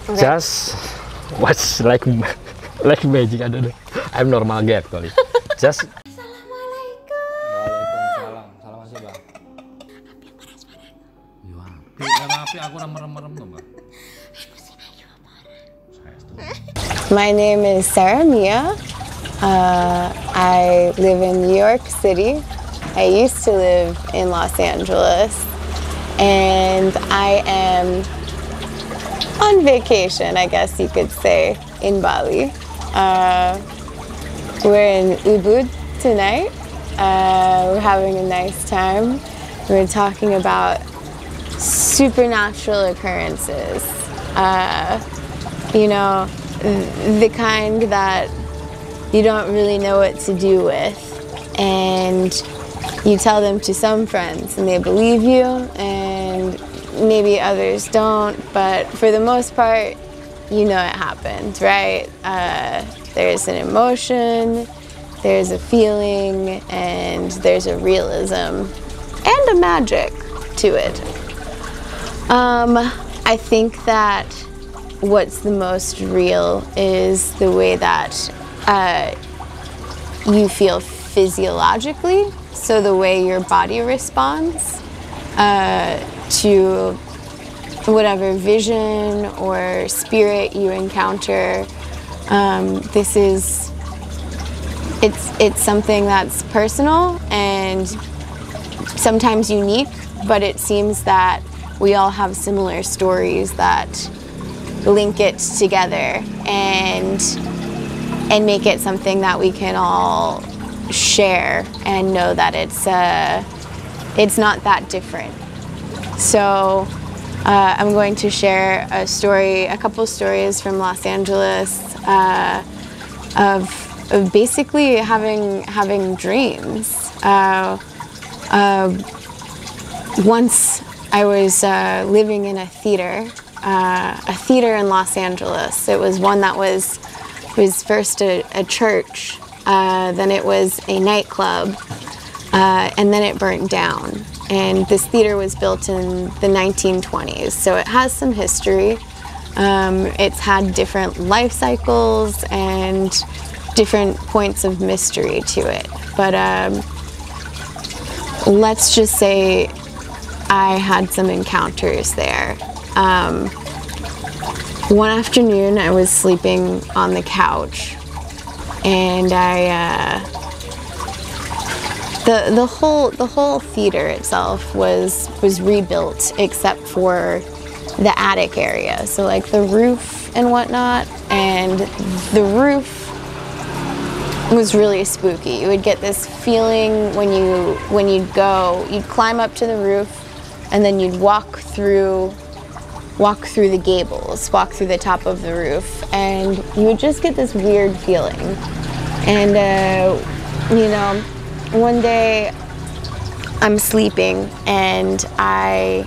Okay. Just watch like magic. I don't know. I'm normal guy actually. Just. Waalaikumsalam. Salam aja bang. Api aku merem tuh bang. My name is Sarah Mia. I live in New York City. I used to live in Los Angeles, and I am on vacation, I guess you could say, in Bali. We're in Ubud tonight. We're having a nice time. We're talking about supernatural occurrences. You know, the kind that you don't really know what to do with, and you tell them to some friends and they believe you, and maybe others don't, but for the most part, you know it happened, right? There's an emotion, there's a feeling, and there's a realism and a magic to it. I think that what's the most real is the way that you feel physiologically, so the way your body responds to whatever vision or spirit you encounter. It's something that's personal and sometimes unique, but it seems that we all have similar stories that link it together and make it something that we can all share and know that it's not that different. So I'm going to share a couple stories from Los Angeles of basically having dreams. Once I was living in a theater in Los Angeles. It was one that was first a church, then it was a nightclub, and then it burnt down. And this theater was built in the 1920s, so it has some history. It's had different life cycles and different points of mystery to it. But let's just say I had some encounters there. One afternoon I was sleeping on the couch, and the whole theater itself was rebuilt except for the attic area, so like the roof and whatnot, and the roof was really spooky. You would get this feeling when you'd climb up to the roof, and then you'd walk through the gables, walk through the top of the roof, and you would just get this weird feeling. And you know, one day I'm sleeping and I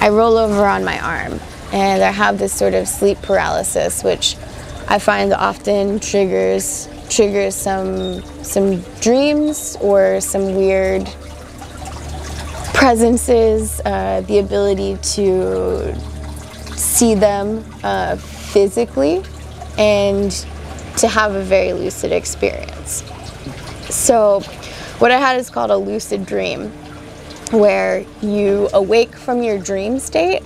roll over on my arm, and I have this sort of sleep paralysis, which I find often triggers some dreams or some weird presences, the ability to see them physically, and to have a very lucid experience. So what I had is called a lucid dream, where you awake from your dream state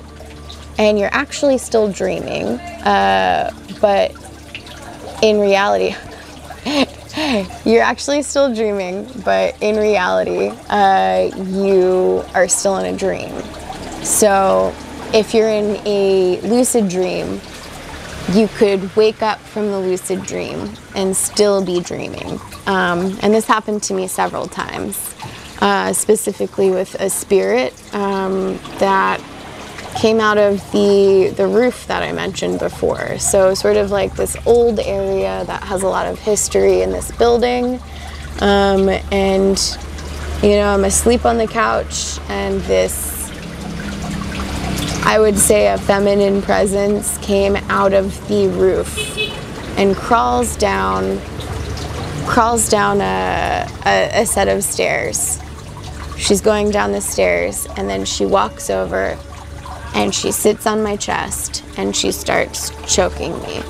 and you're actually still dreaming, but in reality, you're actually still dreaming, but in reality, you are still in a dream. So if you're in a lucid dream, you could wake up from the lucid dream and still be dreaming. And this happened to me several times, specifically with a spirit that came out of the roof that I mentioned before. So sort of like this old area that has a lot of history in this building. And you know, I'm asleep on the couch, and this, I would say, a feminine presence came out of the roof and crawls down a set of stairs. She's going down the stairs, and then she walks over and she sits on my chest and she starts choking me.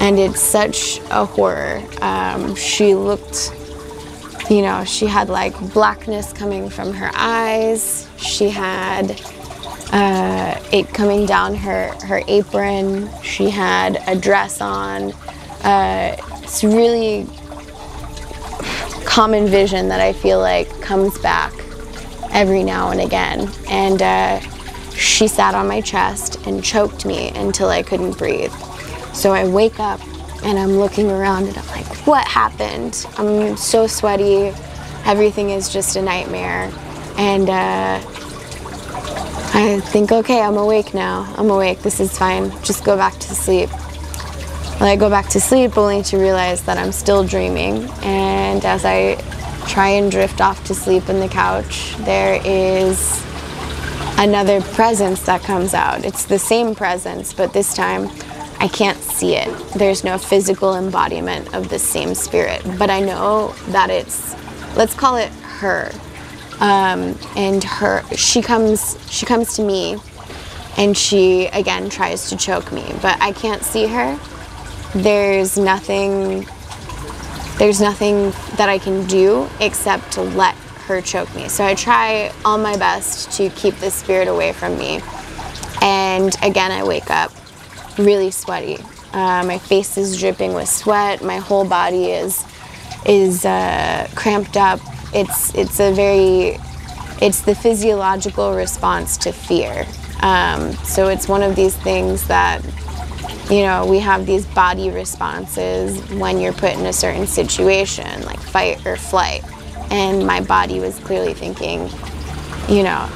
And it's such a horror. She looked, you know, she had like blackness coming from her eyes. She had it coming down her apron. She had a dress on. It's really common vision that I feel like comes back every now and again. And she sat on my chest and choked me until I couldn't breathe. So I wake up and I'm looking around and I'm like, what happened? I'm so sweaty. Everything is just a nightmare. And I think, okay, I'm awake now. I'm awake. This is fine. Just go back to sleep. Well, I go back to sleep only to realize that I'm still dreaming. And as I try and drift off to sleep in the couch, there is another presence that comes out. It's the same presence, but this time I can't see it. There's no physical embodiment of the same spirit, but I know that it's, let's call it her. And she comes to me and she again tries to choke me, but I can't see her. There's nothing that I can do except to let her choke me. So I try all my best to keep the spirit away from me. And again, I wake up really sweaty. My face is dripping with sweat. My whole body is cramped up. It's the physiological response to fear. So it's one of these things that, you know, we have these body responses when you're put in a certain situation, like fight or flight. And my body was clearly thinking, you know,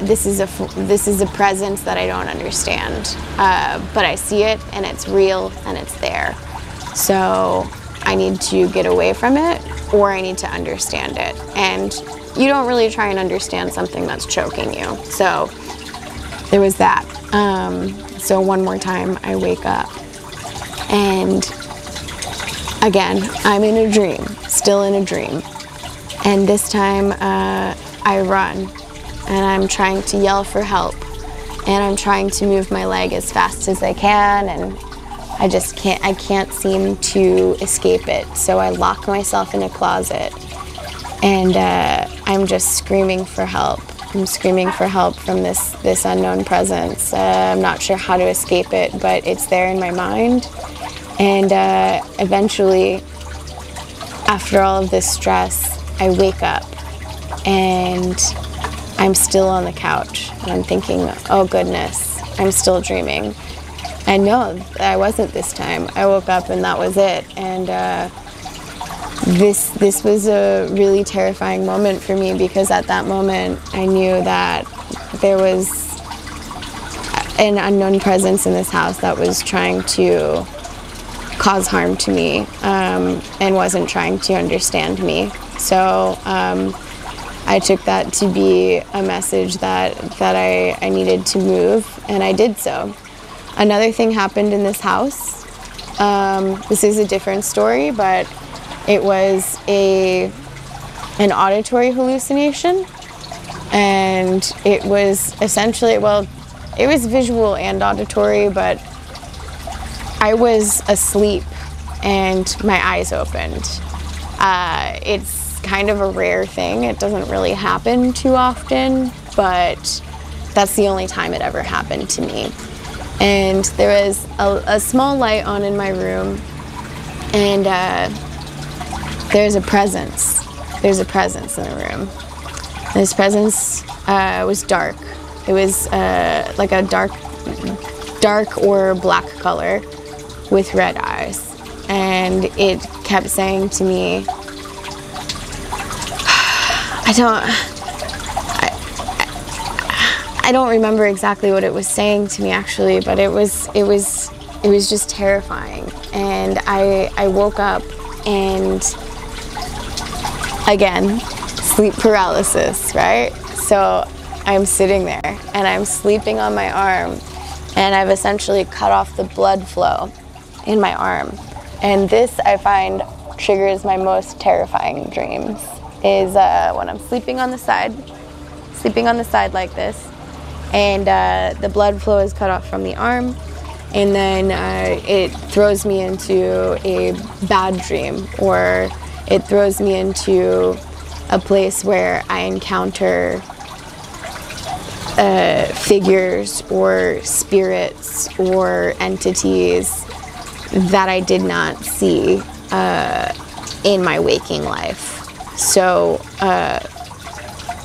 this is a presence that I don't understand, but I see it and it's real and it's there. So I need to get away from it, or I need to understand it. And you don't really try and understand something that's choking you. So there was that. So one more time I wake up and again, I'm in a dream, still in a dream. And this time I run and I'm trying to yell for help. And I'm trying to move my leg as fast as I can, and I can't seem to escape it. So I lock myself in a closet and I'm just screaming for help. I'm screaming for help from this unknown presence. I'm not sure how to escape it, but it's there in my mind. And eventually, after all of this stress, I wake up and I'm still on the couch. And I'm thinking, oh goodness, I'm still dreaming. And no, I wasn't this time. I woke up and that was it. And this was a really terrifying moment for me, because at that moment I knew that there was an unknown presence in this house that was trying to cause harm to me, and wasn't trying to understand me. So I took that to be a message that I needed to move, and I did so. Another thing happened in this house. This is a different story, but it was an auditory hallucination, and it was essentially, well, it was visual and auditory, but I was asleep and my eyes opened. It's kind of a rare thing. It doesn't really happen too often, but that's the only time it ever happened to me. And there was a small light on in my room, and there's a presence. There's a presence in the room. This presence was dark. It was like a dark or black color with red eyes. And it kept saying to me, I don't remember exactly what it was saying to me actually, but it was just terrifying. And I woke up, and again, sleep paralysis, right? So I'm sitting there and I'm sleeping on my arm, and I've essentially cut off the blood flow in my arm. And this, I find, triggers my most terrifying dreams, is when I'm sleeping on the side like this, and the blood flow is cut off from the arm, and then it throws me into a bad dream, or it throws me into a place where I encounter figures or spirits or entities that I did not see in my waking life. So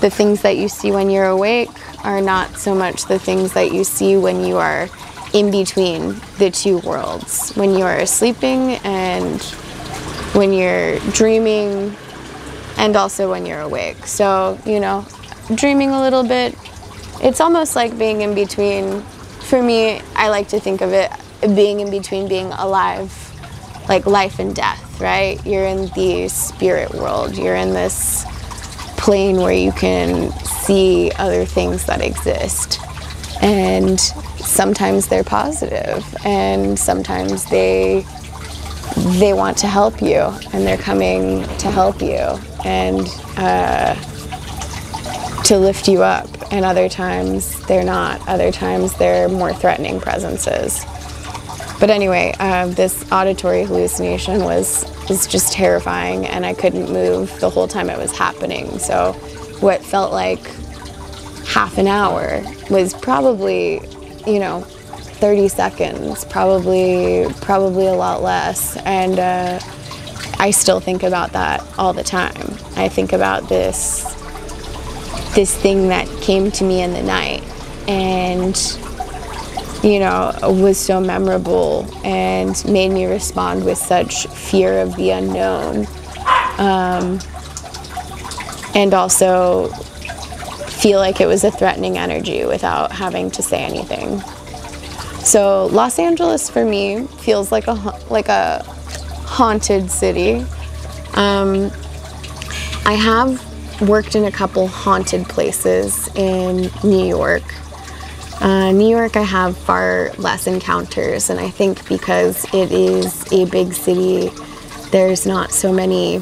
the things that you see when you're awake are not so much the things that you see when you are in between the two worlds, when you are sleeping and when you're dreaming, and also when you're awake. So, you know, dreaming a little bit, it's almost like being in between. For me, I like to think of it being in between being alive, like life and death, right? You're in the spirit world. You're in this plane where you can see other things that exist. And sometimes they're positive, and sometimes they want to help you, and they're coming to help you and to lift you up. And other times they're not. Other times they're more threatening presences. But anyway, this auditory hallucination was just terrifying, and I couldn't move the whole time it was happening. So what felt like half an hour was probably, you know, 30 seconds, probably a lot less. And I still think about that all the time. I think about this thing that came to me in the night, and you know, was so memorable and made me respond with such fear of the unknown, and also feel like it was a threatening energy without having to say anything. So Los Angeles for me feels like a haunted city. I have worked in a couple haunted places in New York. New York, I have far less encounters, and I think because it is a big city, there's not so many,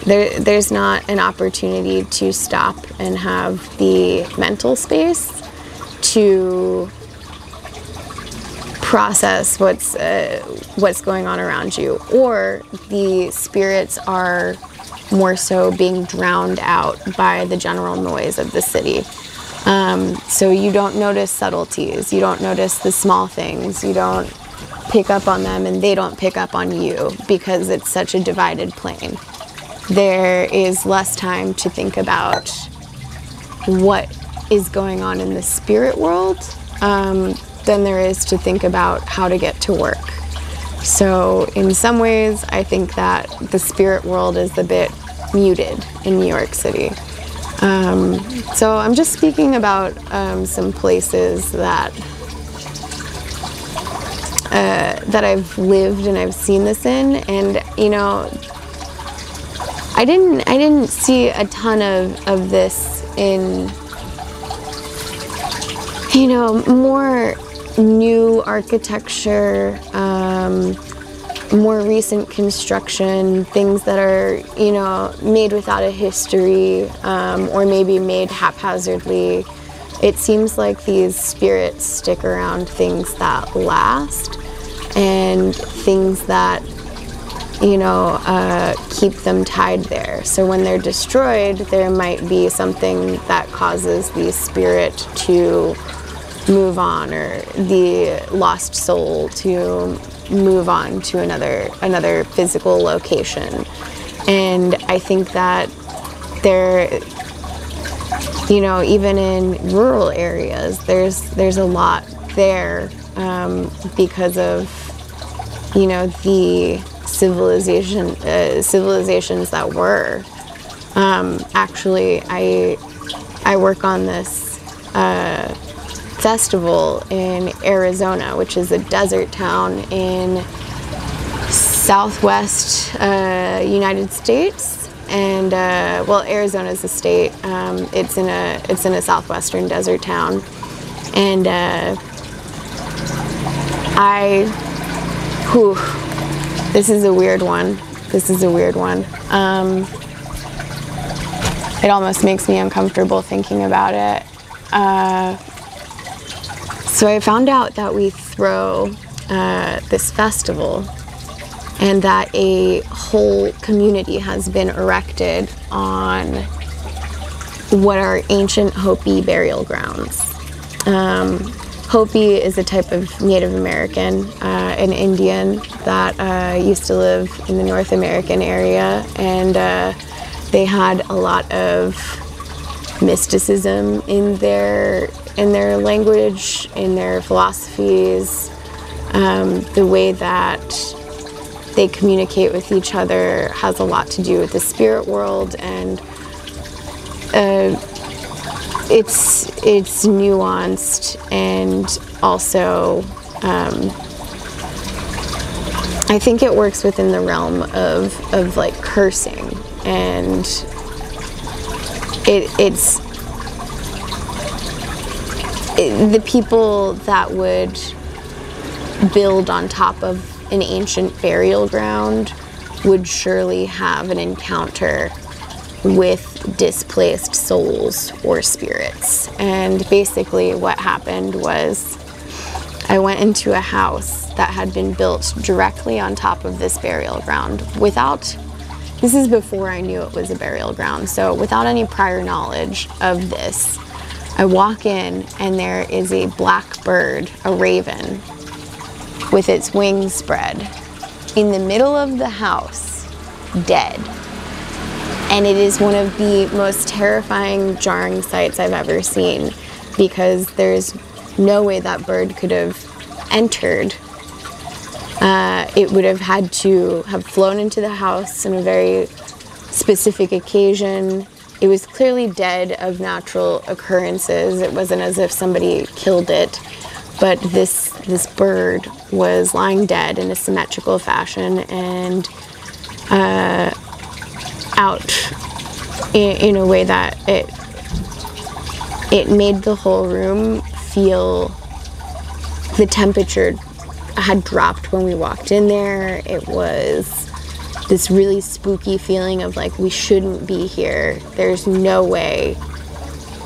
there's not an opportunity to stop and have the mental space to process what's going on around you, or the spirits are more so being drowned out by the general noise of the city. So you don't notice subtleties, you don't notice the small things, you don't pick up on them, and they don't pick up on you because it's such a divided plane. There is less time to think about what is going on in the spirit world than there is to think about how to get to work. So in some ways, I think that the spirit world is a bit muted in New York City. So I'm just speaking about some places that I've lived and I've seen this in, and you know, I didn't see a ton of this in, you know, more new architecture, more recent construction, things that are, you know, made without a history, or maybe made haphazardly. It seems like these spirits stick around things that last, and things that, you know, keep them tied there. So when they're destroyed, there might be something that causes the spirit to move on, or the lost soul to move on to another physical location. And I think that there, you know, even in rural areas, there's a lot there because of, you know, the civilizations that were. Actually, I work on this festival in Arizona, which is a desert town in southwest United States, and well, Arizona is a state. It's in a southwestern desert town, and this is a weird one. It almost makes me uncomfortable thinking about it. so I found out that we throw this festival and that a whole community has been erected on what are ancient Hopi burial grounds. Hopi is a type of Native American, an Indian that used to live in the North American area, and they had a lot of mysticism in their language, in their philosophies. The way that they communicate with each other has a lot to do with the spirit world, and it's nuanced, and also I think it works within the realm of like cursing, and it's the people that would build on top of an ancient burial ground would surely have an encounter with displaced souls or spirits. And basically what happened was I went into a house that had been built directly on top of this burial ground this is before I knew it was a burial ground, so without any prior knowledge of this, I walk in and there is a black bird, a raven, with its wings spread in the middle of the house, dead. And it is one of the most terrifying, jarring sights I've ever seen, because there's no way that bird could have entered. It would have had to have flown into the house on a very specific occasion. It was clearly dead of natural occurrences. It wasn't as if somebody killed it, but this bird was lying dead in a symmetrical fashion and out in a way that it made the whole room feel, the temperature had dropped when we walked in there. It was this really spooky feeling of like, we shouldn't be here. There's no way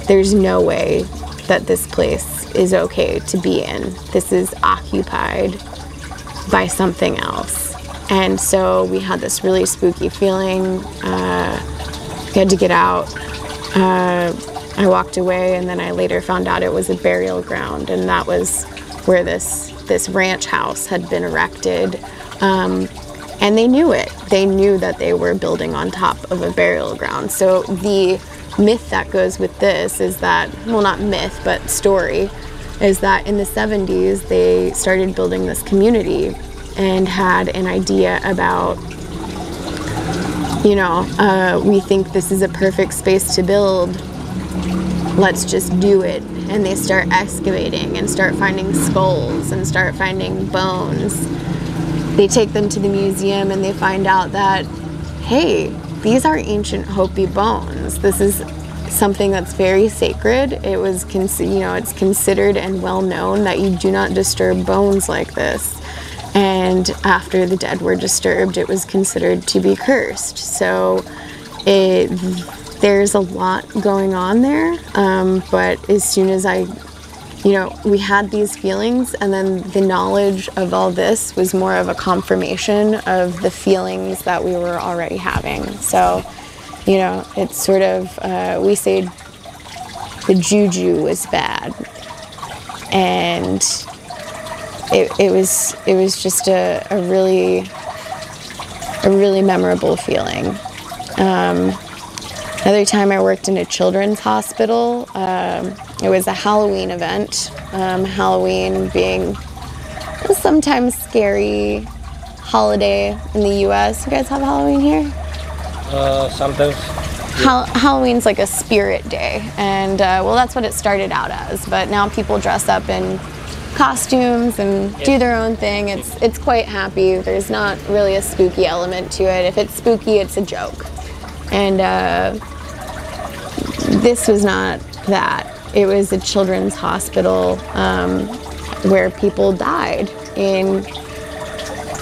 that this place is okay to be in. This is occupied by something else. And so we had this really spooky feeling. We had to get out. I walked away, and then I later found out it was a burial ground, and that was where this ranch house had been erected. And they knew it. They knew that they were building on top of a burial ground. So the myth that goes with this is that, well, not myth, but story, is that in the 70s they started building this community and had an idea about, we think this is a perfect space to build, let's just do it. And they start excavating and start finding skulls and start finding bones. They take them to the museum and they find out that, hey, these are ancient Hopi bones. This is something that's very sacred. It was, it's considered and well known that you do not disturb bones like this. And after the dead were disturbed, it was considered to be cursed. So there's a lot going on there. But as soon as we had these feelings, and then the knowledge of all this was more of a confirmation of the feelings that we were already having. So, it's sort of, we say the juju was bad, and it was just a really memorable feeling. Another time I worked in a children's hospital. It was a Halloween event. Halloween being a sometimes scary holiday in the US. You guys have Halloween here? Sometimes. Halloween's like a spirit day, and that's what it started out as. But now people dress up in costumes and do their own thing. It's quite happy. There's not really a spooky element to it. If it's spooky, it's a joke. And this was not that. It was a children's hospital where people died in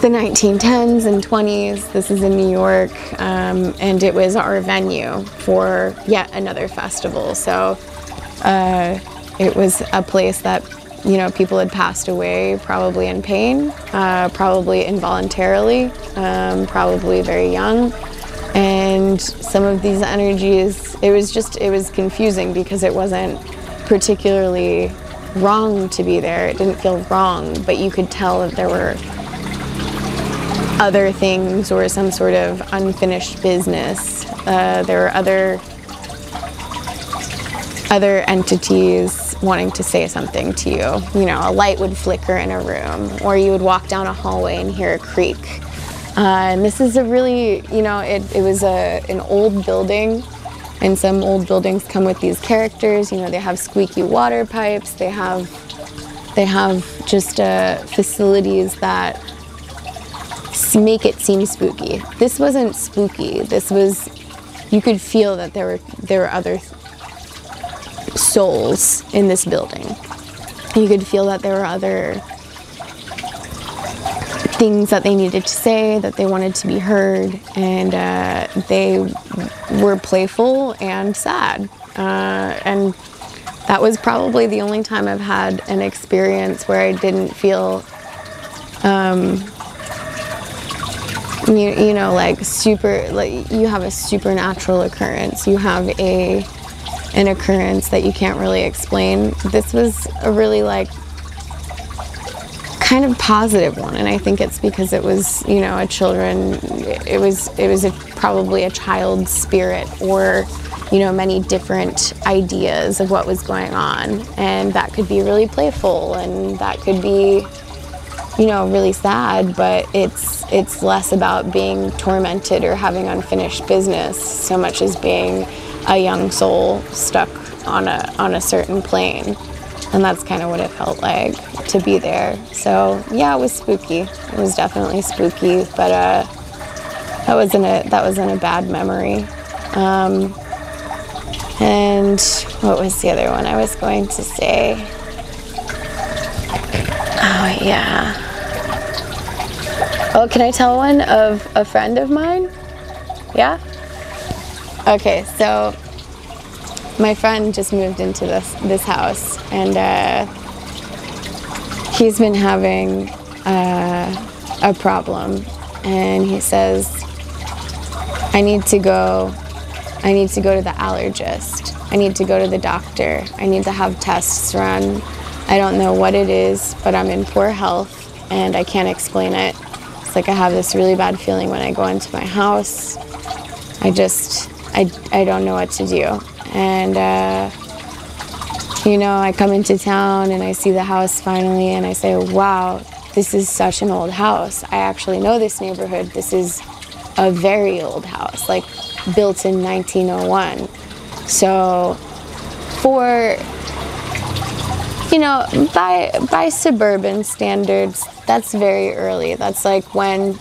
the 1910s and 20s. This is in New York, and it was our venue for yet another festival. So it was a place that, you know, people had passed away, probably in pain, probably involuntarily, probably very young. And some of these energies, it was confusing because it wasn't particularly wrong to be there. It didn't feel wrong, but you could tell that there were other things or some sort of unfinished business. There were other entities wanting to say something to you. You know, a light would flicker in a room, or you would walk down a hallway and hear a creak. And this is a really, you know, it was an old building, and some old buildings come with these characters. You know, they have squeaky water pipes. They have just facilities that make it seem spooky. This wasn't spooky. This was, you could feel that there were other souls in this building. You could feel that there were other things that they needed to say, that they wanted to be heard, and they were playful and sad. And that was probably the only time I've had an experience where I didn't feel, you know, like you have a supernatural occurrence. You have an occurrence that you can't really explain. This was a really kind of positive one, and I think it's because it was, you know, it was probably a child's spirit, or, you know, many different ideas of what was going on, and that could be really playful, and that could be, you know, really sad, but it's less about being tormented or having unfinished business so much as being a young soul stuck on a certain plane. And that's kind of what it felt like to be there. So yeah, it was spooky. It was definitely spooky, but that wasn't a bad memory. And what was the other one I was going to say? Oh yeah. Oh, can I tell one of a friend of mine? Yeah? Okay, so my friend just moved into this house, and he's been having a problem, and he says, I need to go to the allergist. I need to go to the doctor. I need to have tests run. I don't know what it is, but I'm in poor health and I can't explain it. It's like I have this really bad feeling when I go into my house. I don't know what to do. And, you know, I come into town and I see the house finally, and I say, wow, this is such an old house. I actually know this neighborhood. This is a very old house, like built in 1901. So for, you know, by suburban standards, that's very early. That's like when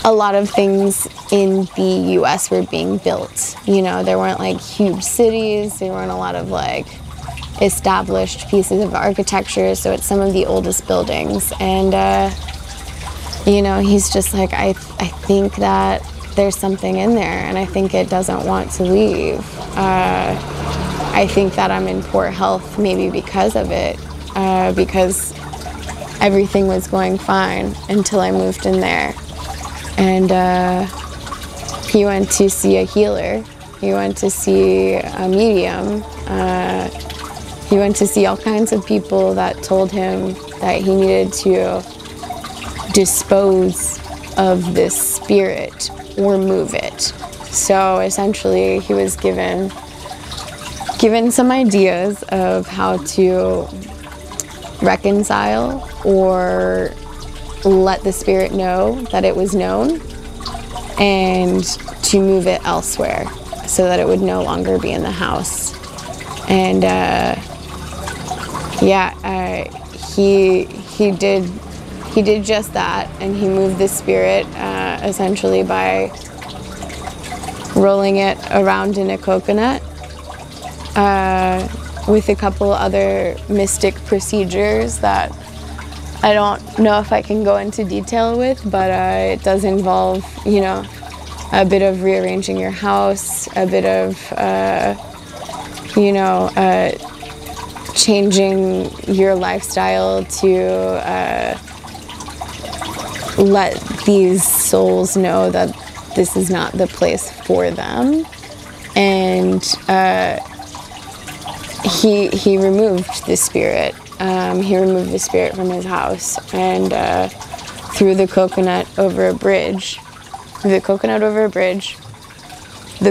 a lot of things in the US were being built. You know, there weren't like huge cities, there weren't a lot of like established pieces of architecture, so it's some of the oldest buildings. And you know, he's just like, I think that there's something in there, and I think it doesn't want to leave. I think that I'm in poor health maybe because of it, because everything was going fine until I moved in there. And he went to see a healer. He went to see a medium. He went to see all kinds of people that told him that he needed to dispose of this spirit or move it. So essentially he was given some ideas of how to reconcile or let the spirit know that it was known, and to move it elsewhere so that it would no longer be in the house. And he did just that, and he moved the spirit essentially by rolling it around in a coconut with a couple other mystic procedures that I don't know if I can go into detail with, but it does involve, you know, a bit of rearranging your house, a bit of, you know, changing your lifestyle to let these souls know that this is not the place for them. And he removed the spirit. He removed the spirit from his house and threw the coconut over a bridge. The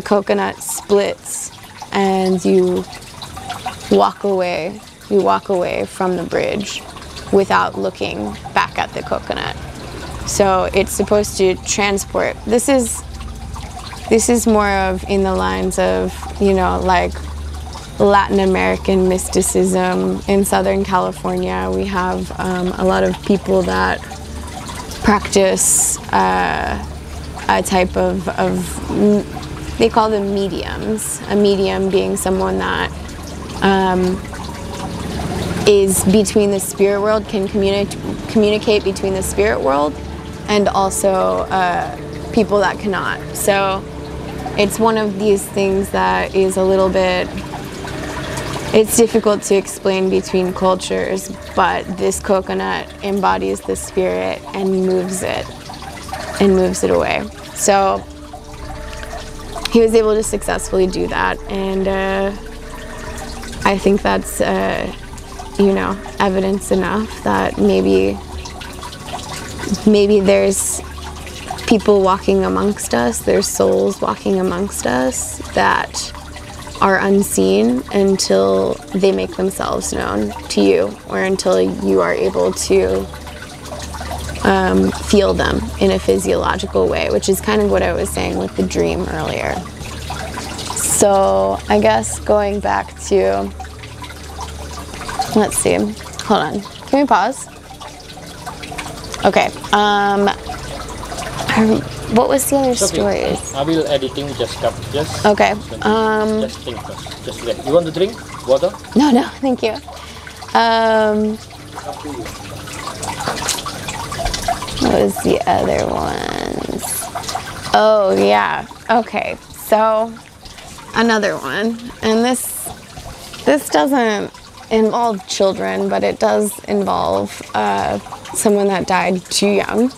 coconut splits, and you walk away. You walk away from the bridge without looking back at the coconut. So it's supposed to transport. This is more of in the lines of, you know, like Latin American mysticism. In Southern California, we have a lot of people that practice a type of, they call them mediums. A medium being someone that is between the spirit world, can communicate between the spirit world and also people that cannot. So it's one of these things that is a little bit, it's difficult to explain between cultures, but this coconut embodies the spirit and moves it away. So he was able to successfully do that, and I think that's you know, evidence enough that maybe there's people walking amongst us, there's souls walking amongst us that are unseen until they make themselves known to you, or until you are able to feel them in a physiological way, which is kind of what I was saying with the dream earlier. So I guess going back to, let's see, hold on, can we pause? Okay, what was the other stories? I will editing just cup, just. Okay. Just think first. Just get. You want to drink water? No, thank you. What was the other ones? Oh yeah. Okay. So another one, and this doesn't involve children, but it does involve someone that died too young,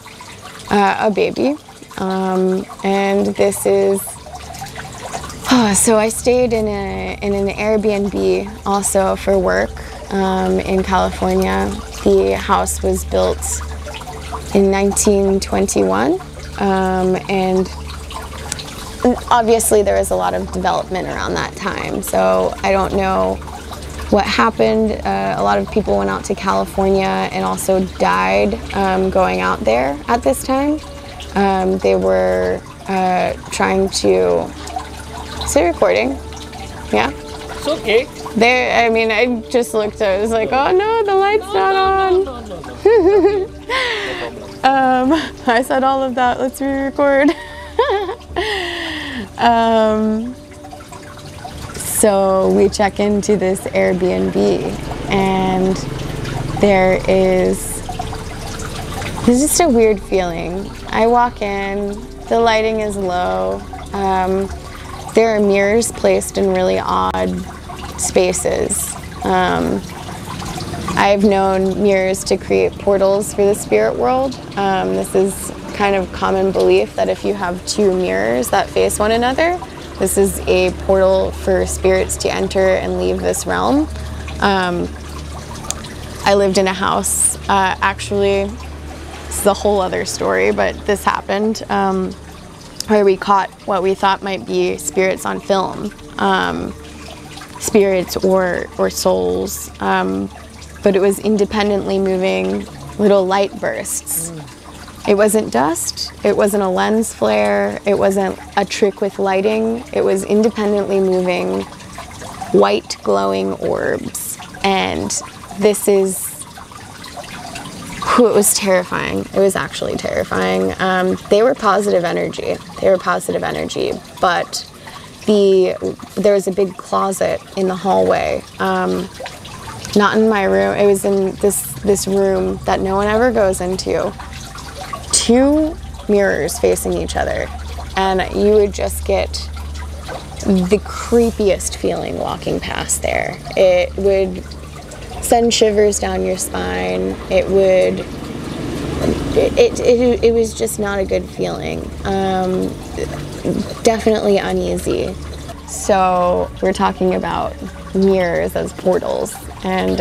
a baby. And this is, so I stayed in an Airbnb also for work in California. The house was built in 1921, and obviously there was a lot of development around that time, so I don't know what happened. A lot of people went out to California and also died going out there at this time. They were trying to... Is it recording? Yeah? It's okay. I mean, I just looked, I was like, oh no, the light's not on. No. I said all of that, let's re-record. So we check into this Airbnb, and there's just a weird feeling. I walk in, the lighting is low. There are mirrors placed in really odd spaces. I've known mirrors to create portals for the spirit world. This is kind of common belief that if you have two mirrors that face one another, this is a portal for spirits to enter and leave this realm. I lived in a house, actually, it's a whole other story, but this happened, where we caught what we thought might be spirits on film. Spirits or souls, but it was independently moving little light bursts. It wasn't dust, it wasn't a lens flare, it wasn't a trick with lighting, it was independently moving white glowing orbs. And this is, it was terrifying. It was actually terrifying. They were positive energy, but there was a big closet in the hallway. Not in my room, it was in this room that no one ever goes into. Two mirrors facing each other, and you would just get the creepiest feeling walking past there. It would send shivers down your spine. It would, it was just not a good feeling. Definitely uneasy. So we're talking about mirrors as portals, and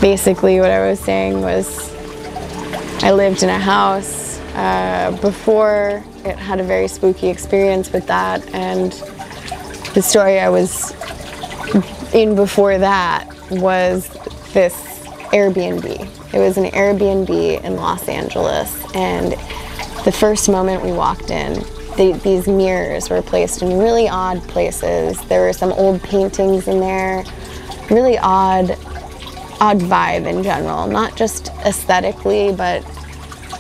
basically what I was saying was I lived in a house before. It had a very spooky experience with that, and the story I was in before that was this Airbnb. It was an Airbnb in Los Angeles, and the first moment we walked in, these mirrors were placed in really odd places. There were some old paintings in there, really odd vibe in general, not just aesthetically, but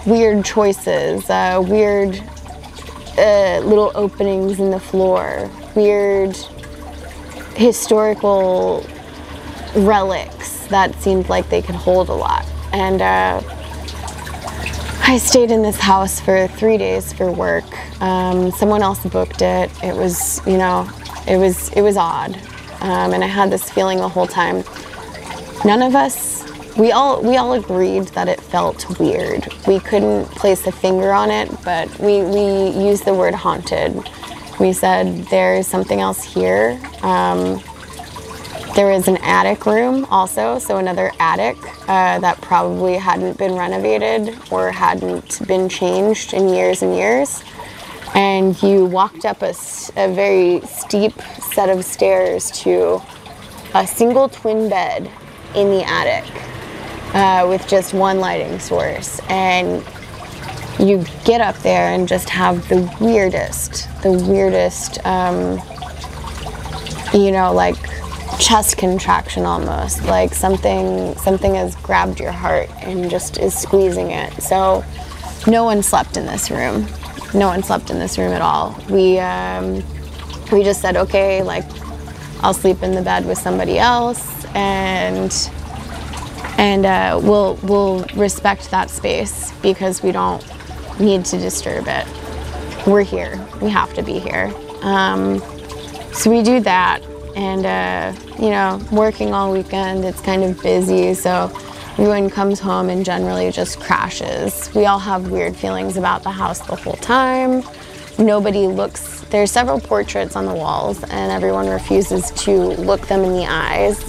weird choices, weird little openings in the floor, weird historical relics that seemed like they could hold a lot. And I stayed in this house for 3 days for work. Someone else booked it. It was, you know, it was odd. And I had this feeling the whole time. None of us, we all agreed that it felt weird. We couldn't place a finger on it, but we used the word haunted. We said there's something else here. There was an attic room also, so another attic that probably hadn't been renovated or hadn't been changed in years and years. And you walked up a very steep set of stairs to a single twin bed in the attic with just one lighting source. And you get up there and just have the weirdest, you know, like chest contraction almost, like something has grabbed your heart and just is squeezing it. So no one slept in this room. No one slept in this room at all. We just said, okay, like I'll sleep in the bed with somebody else, and we'll respect that space because we don't need to disturb it. We're here. We have to be here. So we do that, and you know, working all weekend, it's kind of busy, so everyone comes home and generally just crashes. We all have weird feelings about the house the whole time. Nobody looks, there's several portraits on the walls and everyone refuses to look them in the eyes.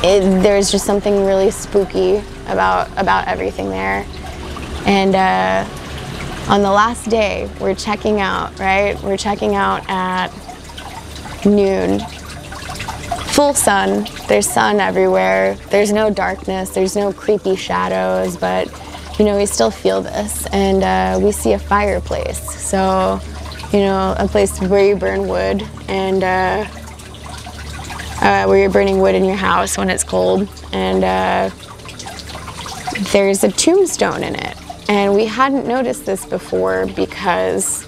There's just something really spooky about everything there. And on the last day, we're checking out, right? We're checking out at noon. Full sun, there's sun everywhere. There's no darkness, there's no creepy shadows, but you know, we still feel this. And we see a fireplace. So, you know, a place where you burn wood, and where you're burning wood in your house when it's cold. And there's a tombstone in it. And we hadn't noticed this before because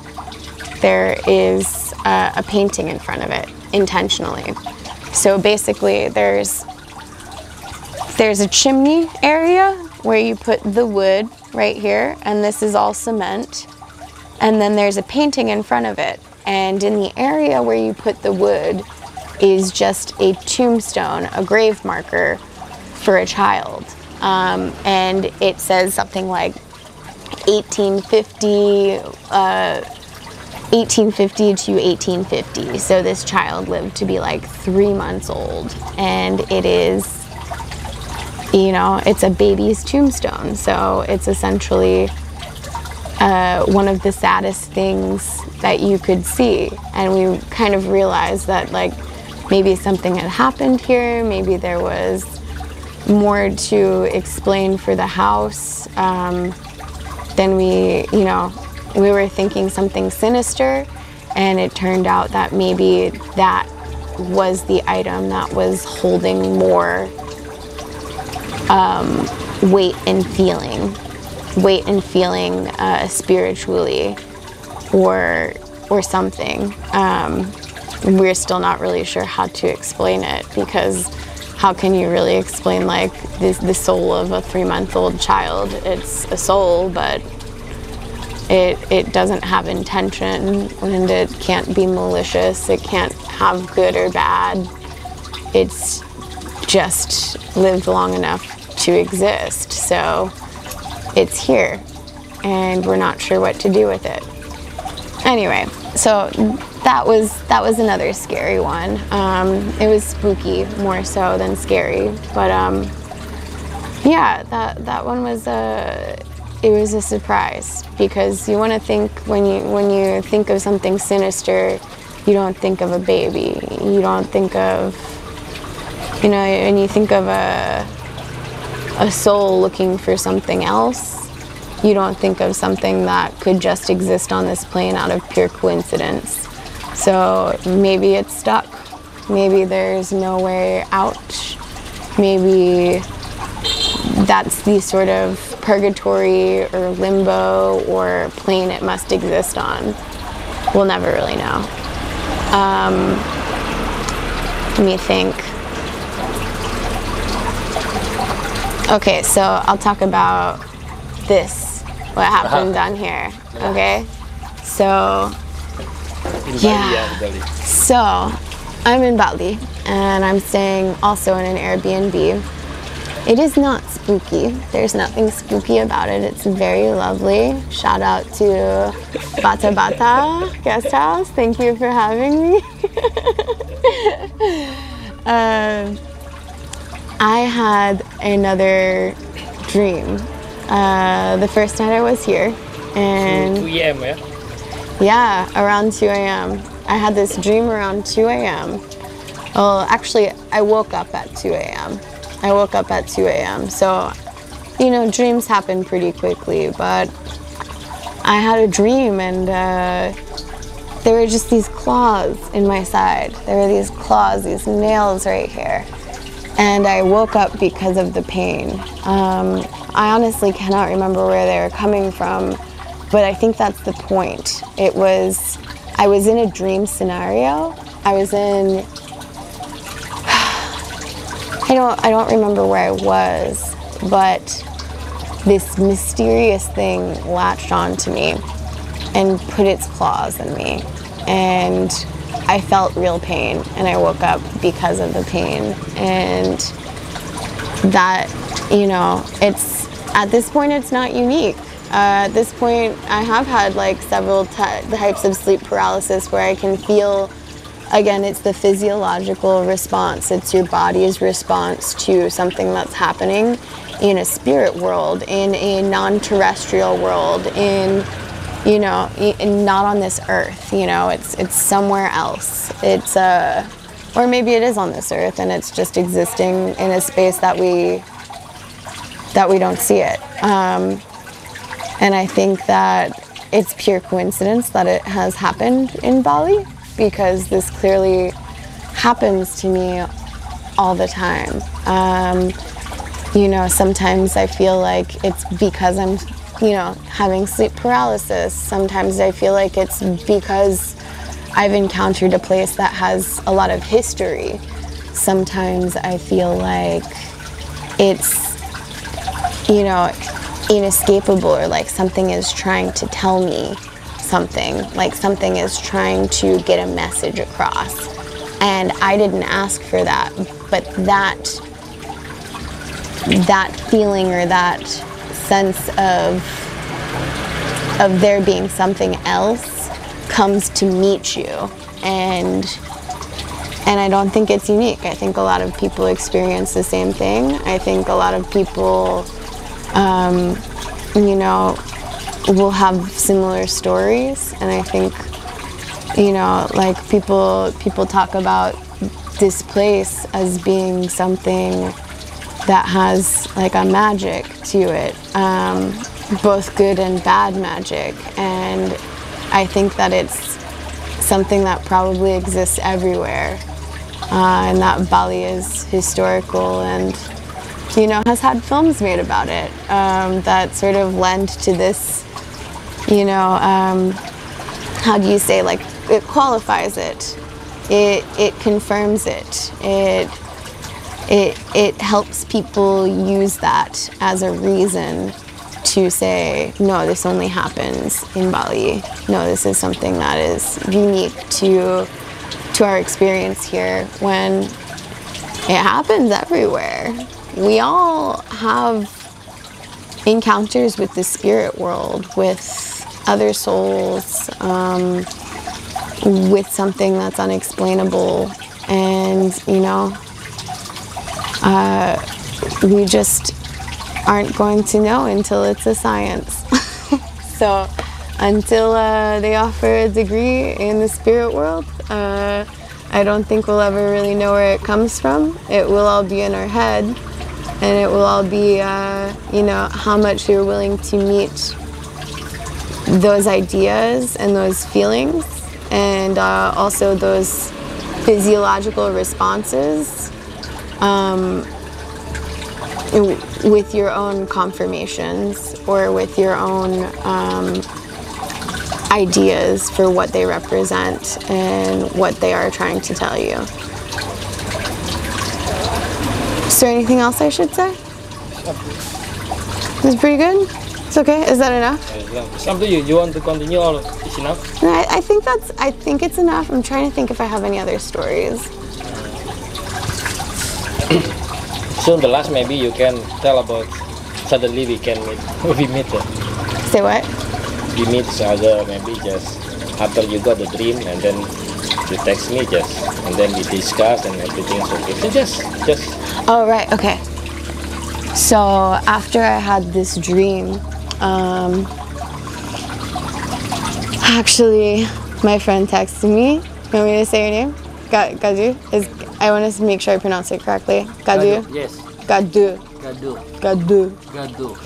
there is a painting in front of it, intentionally. So basically there's a chimney area where you put the wood right here, and this is all cement. And then there's a painting in front of it. And in the area where you put the wood is just a tombstone, a grave marker for a child. And it says something like 1850 to 1850. So this child lived to be like 3 months old, and it is, you know, it's a baby's tombstone. So it's essentially one of the saddest things that you could see. And we kind of realized that, like, maybe something had happened here, maybe there was more to explain for the house. Then we were thinking something sinister, and it turned out that maybe that was the item that was holding more weight and feeling spiritually, or something. We're still not really sure how to explain it, because how can you really explain, like, the soul of a 3-month-old child? It's a soul, but it doesn't have intention, and it can't be malicious. It can't have good or bad. it's just lived long enough to exist. So it's here and we're not sure what to do with it. Anyway, so that was another scary one. It was spooky more so than scary, but yeah, that one was it was a surprise, because you want to think, when you think of something sinister, you don't think of a baby, you don't think of, you know, and you think of a soul looking for something else. You don't think of something that could just exist on this plane out of pure coincidence. So maybe it's stuck. Maybe there's no way out. Maybe that's the sort of purgatory or limbo or plane it must exist on. We'll never really know. Let me think. Okay, so I'll talk about this, what happened down here, okay? So, yeah, so I'm in Bali and I'm staying also in an Airbnb. It is not spooky. There's nothing spooky about it. It's very lovely. Shout out to Bata Bata Guest House. Thank you for having me. I had another dream. The first night I was here, and 2 a.m. yeah? Yeah, around 2 a.m. I had this dream around 2 a.m. Well, actually, I woke up at 2 a.m. I woke up at 2 a.m. So, you know, dreams happen pretty quickly, but I had a dream, and there were just these claws in my side. There were these claws, these nails right here. And I woke up because of the pain. I honestly cannot remember where they were coming from, but I think that's the point. I was in a dream scenario. I was in, I don't remember where I was, but this mysterious thing latched onto me and put its claws in me. And I felt real pain, and I woke up because of the pain. And that, you know, at this point it's not unique. At this point I have had like several types of sleep paralysis where I can feel, again, it's the physiological response. It's your body's response to something that's happening in a spirit world, in a non-terrestrial world, in, you know, not on this earth, you know, it's somewhere else. It's, or maybe it is on this earth and it's just existing in a space that we don't see it. And I think that it's pure coincidence that it has happened in Bali, because this clearly happens to me all the time. You know, sometimes I feel like it's because I'm, you know, having sleep paralysis. Sometimes I feel like it's because I've encountered a place that has a lot of history. Sometimes I feel like it's, you know, inescapable, or like something is trying to tell me something, like something is trying to get a message across. And I didn't ask for that, but that feeling or that sense of there being something else comes to meet you, and I don't think it's unique. I think a lot of people experience the same thing. I think a lot of people, you know, will have similar stories, and I think, you know, like people talk about this place as being something that has like a magic to it, both good and bad magic, and I think that it's something that probably exists everywhere, and that Bali is historical and, you know, has had films made about it, that sort of lend to this, you know, how do you say, like, it qualifies it, it confirms it, it helps people use that as a reason to say, no, this only happens in Bali. No, this is something that is unique to our experience here, when It happens everywhere. We all have encounters with the spirit world, with other souls, with something that's unexplainable, and we just aren't going to know until it's a science. So until they offer a degree in the spirit world, I don't think we'll ever really know where it comes from. It will all be in our head, and it will all be how much you're willing to meet those ideas and those feelings, and also those physiological responses with your own confirmations or with your own ideas for what they represent and what they are trying to tell you. Is there anything else I should say? It's pretty good? It's okay? Is that enough? It's up to you. You want to continue or it's enough? No, I think it's enough. I'm trying to think if I have any other stories. Soon the last maybe you can tell about suddenly we meet. Say what? We meet each other maybe just after you got the dream, and then you text me and then we discuss and everything's okay. So just. Oh right, okay. So after I had this dream, actually my friend texted me. You want me to say your name? Gadu? I want to make sure I pronounce it correctly. Gadu? Yes. Gadu. Gadu.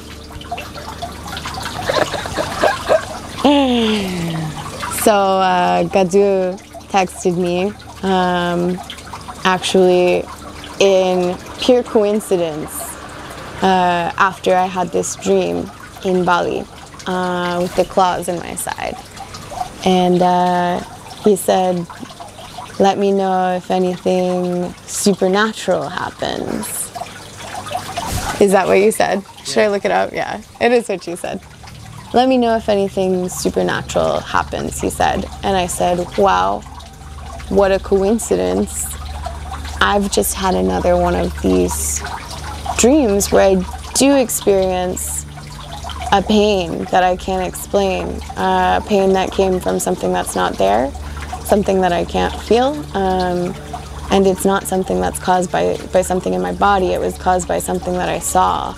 So Gadu texted me, actually in pure coincidence, after I had this dream in Bali with the claws in my side. And he said, let me know if anything supernatural happens. Is that what you said? Should I look it up? Yeah, it is what you said. Let me know if anything supernatural happens, he said. And I said, wow, what a coincidence. I've just had another one of these dreams where I do experience a pain that I can't explain, a pain that came from something that's not there, something that I can't feel, and it's not something that's caused by something in my body. It was caused by something that I saw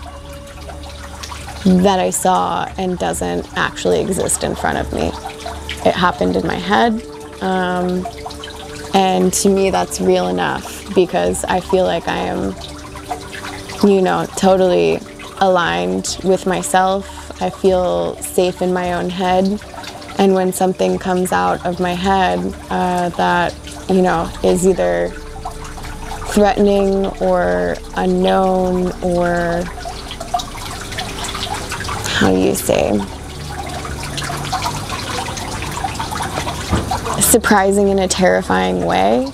and doesn't actually exist in front of me. It happened in my head, and to me that's real enough, because I feel like I am, totally aligned with myself. I feel safe in my own head, and when something comes out of my head that, is either threatening or unknown or, how do you say, surprising in a terrifying way,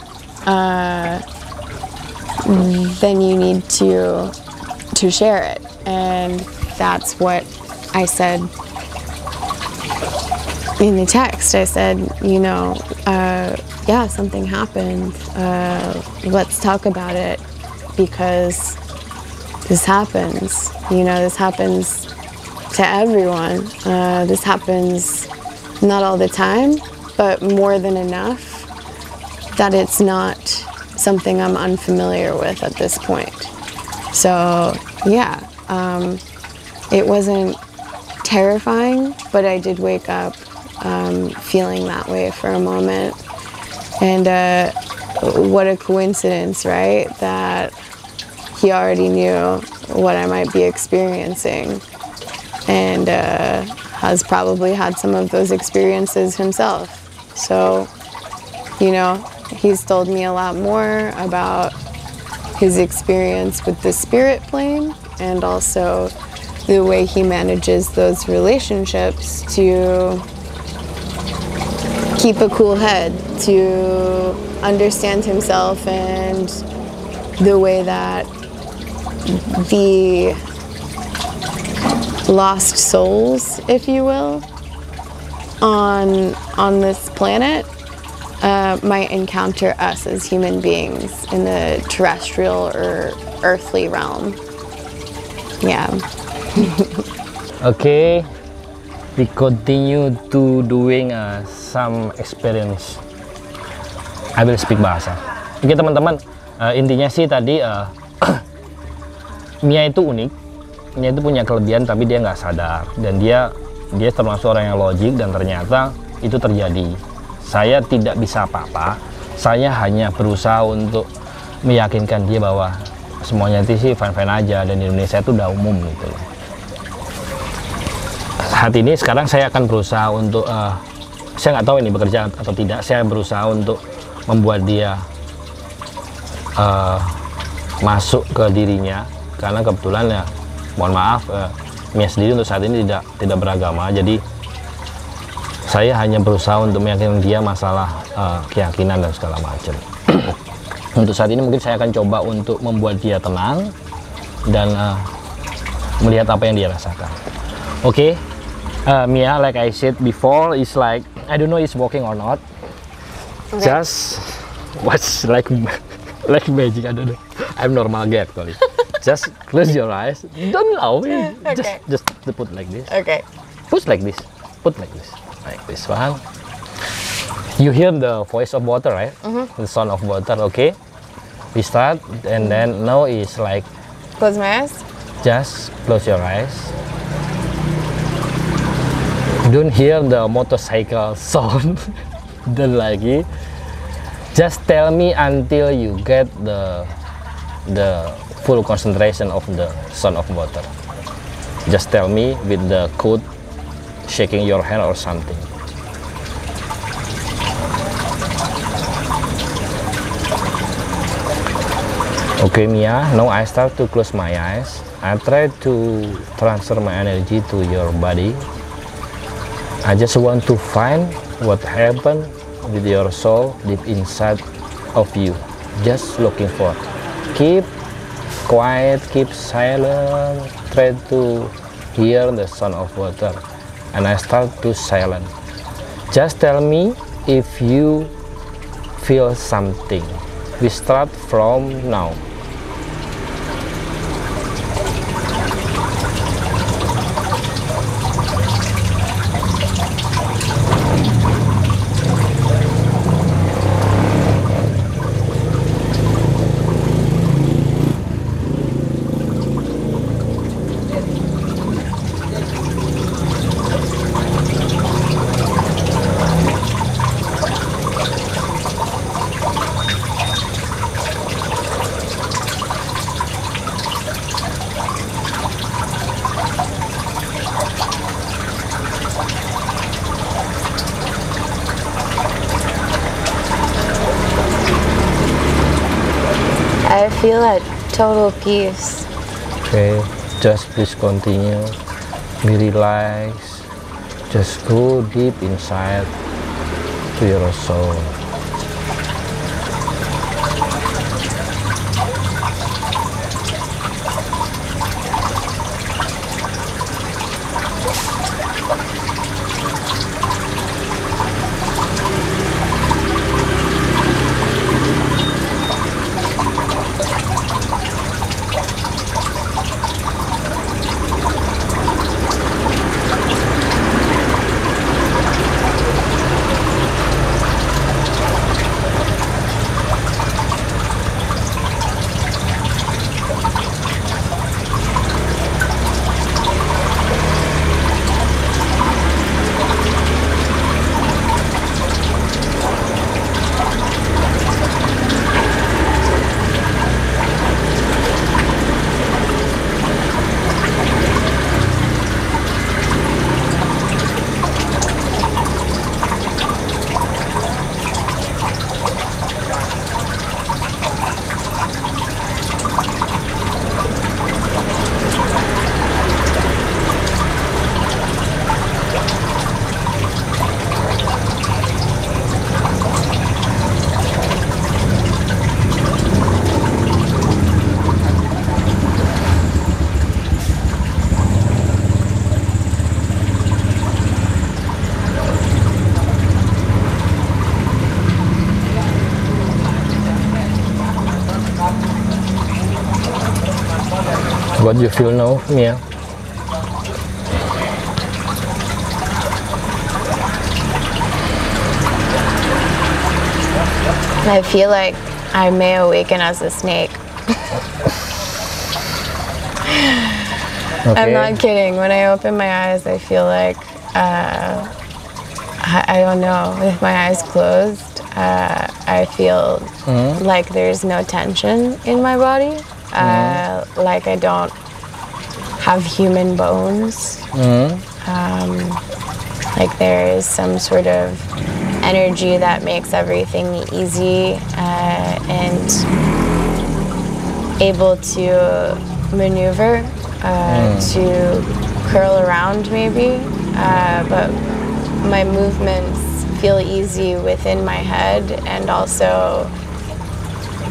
then you need to share it. And that's what I said in the text. I said, yeah, something happened. Let's talk about it, because this happens. This happens to everyone. This happens not all the time, but more than enough that it's not something I'm unfamiliar with at this point. So yeah, it wasn't terrifying, but I did wake up feeling that way for a moment. And what a coincidence, right? That he already knew what I might be experiencing, and has probably had some of those experiences himself. So, he's told me a lot more about his experience with the spirit plane, and also the way he manages those relationships to keep a cool head, to understand himself, and the way that the lost souls, if you will, on this planet might encounter us as human beings in the terrestrial or earthly realm. Yeah. Okay, we continue to doing some experience. I will speak bahasa. Oke teman-teman, intinya sih tadi Mia itu unik. Mia itu punya kelebihan tapi dia nggak sadar, dan dia termasuk orang yang logik, dan ternyata itu terjadi. Saya tidak bisa apa-apa. Saya hanya berusaha untuk meyakinkan dia bahwa semuanya itu sih fine-fine aja, dan di Indonesia itu udah umum gitu loh. Saat ini sekarang saya akan berusaha untuk saya nggak tahu ini bekerja atau tidak. Saya berusaha untuk membuat dia masuk ke dirinya, karena kebetulan ya mohon maaf Mia sendiri untuk saat ini tidak beragama, jadi saya hanya berusaha untuk meyakinkan dia masalah keyakinan dan segala macam. Untuk saat ini mungkin saya akan coba untuk membuat dia tenang dan melihat apa yang dia rasakan. Oke. Mia, like I said before, is like, I don't know it's working or not. Okay. Just watch like magic. I don't know. I'm normal guy actually. Just close your eyes. Don't allow me. Okay. Just put like this. Okay. Push like this. Put like this one. You hear the voice of water, right? The sound of water. Okay. We start, and then now is like. Close my eyes. Just close your eyes. Don't hear the motorcycle sound. Don't lagi. Just tell me until you get the full concentration of the sound of water. Just tell me with the code, shaking your hand or something. Okay, Mia, now I start to close my eyes. I try to transfer my energy to your body. I just want to find what happened with your soul deep inside of you. Just looking for. Keep quiet, keep silent. Try to hear the sound of water. And I start to silent. Just tell me if you feel something. We start from now. I feel at total peace. Okay, just please continue. Be relaxed. Just go deep inside to your soul. What you feel now, Mia? I feel like I may awaken as a snake. Okay. I'm not kidding. When I open my eyes, I feel like, I don't know, with my eyes closed, I feel like there's no tension in my body, like I don't have human bones, like there is some sort of energy that makes everything easy and able to maneuver, to curl around maybe, but my movements feel easy within my head, and also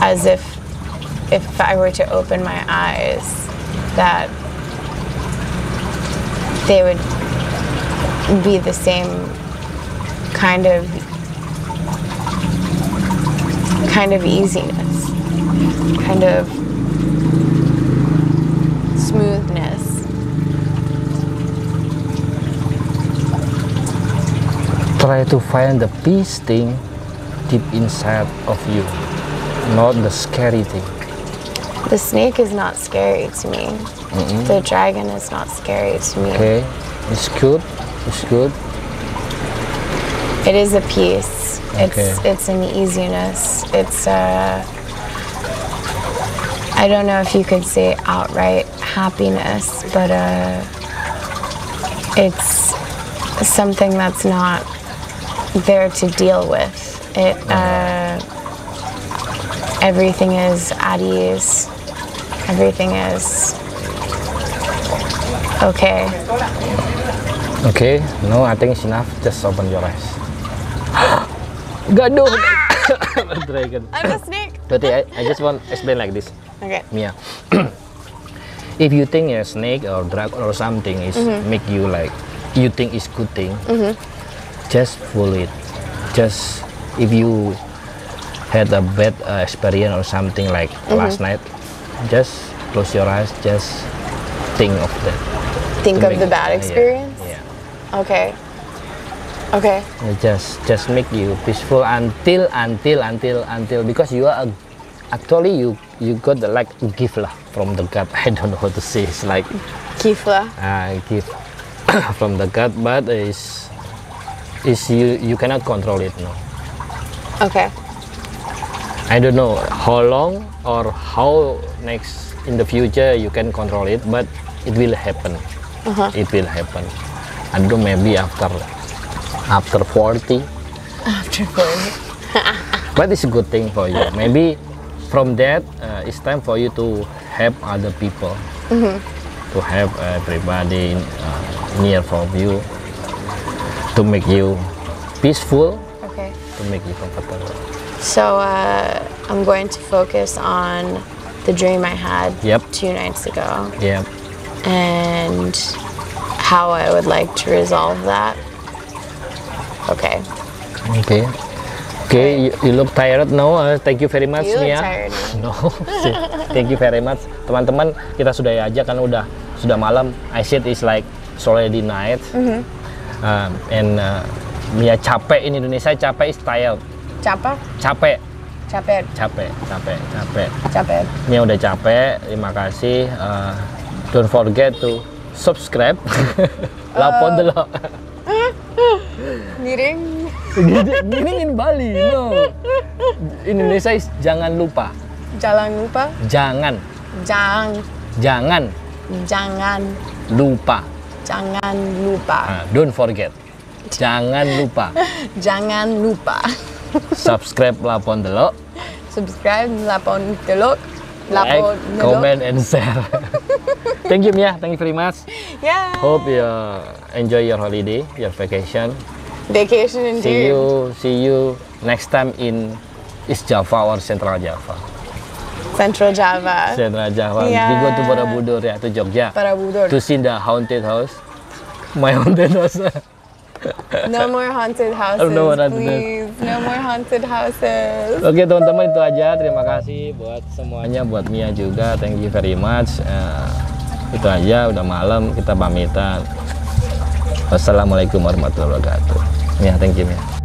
as if I were to open my eyes, that they would be the same kind of easiness, kind of smoothness. Try to find the peace thing deep inside of you, not the scary thing. The snake is not scary to me. The dragon is not scary to me. Okay, it's good. It's good. It is a peace. Okay. It's an easiness. It's I don't know if you could say outright happiness, but it's something that's not there to deal with. It everything is at ease. Everything is okay. Okay, no, I think it's enough. Just open your eyes. Gaduh! Dragon. I'm a snake. But I just want to explain like this, Okay. Mia. If you think a snake or dragon or something is make you like, you think it's good thing, just follow it. Just if you had a bad experience or something like last night, just close your eyes, just think of that. Think To of make the it- bad experience? Yeah. Okay. Okay. Just make you peaceful until because you are actually you got the like gift lah from the God. I don't know how to say. It's like Kifla. gift from the God, but is you cannot control it. No, Okay. I don't know how long or how next in the future you can control it, but it will happen. It will happen. I don't know, maybe after 40. After 40. But it's a good thing for you. Maybe from that, it's time for you to help other people, to help everybody near from you, to make you peaceful, Okay. to make you comfortable. So I'm going to focus on the dream I had Yep. 2 nights ago Yeah. and how I would like to resolve that. Okay. Okay. Okay. You look tired now. Thank you very much, You look Mia. tired now. No. Thank you very much, teman-teman. Kita sudah aja kan sudah malam. I said it's like it's already night. And Mia capek in Indonesia. Capek is tired. Capek? Capek. Capek. Capek. Capek. Mia udah capek. Terima kasih. Don't forget to subscribe. Lapor dulu. Miring. Gini in Bali, no. Indonesia is jangan lupa. Jangan lupa. Jangan lupa. Jangan lupa. Don't forget. Jangan lupa. Jangan lupa. Subscribe Lapon Delok. Subscribe Lapon Delok. Like, comment, and share. Thank you, Mia. Thank you very much. Yeah. Hope you enjoy your holiday, your vacation. Vacation indeed. See you next time in East Java or Central Java. Central Java. Central Java. Yeah. We go to Borobudur ya, to Jogja. Borobudur. To see the haunted house. My haunted house. No more haunted houses, No more haunted please. No more haunted houses. Oke teman-teman, itu aja. Terima kasih buat semuanya, buat Mia juga. Thank you very much. Itu aja, udah malam, kita pamitan. Wassalamualaikum warahmatullahi wabarakatuh. Ya, thank you ya.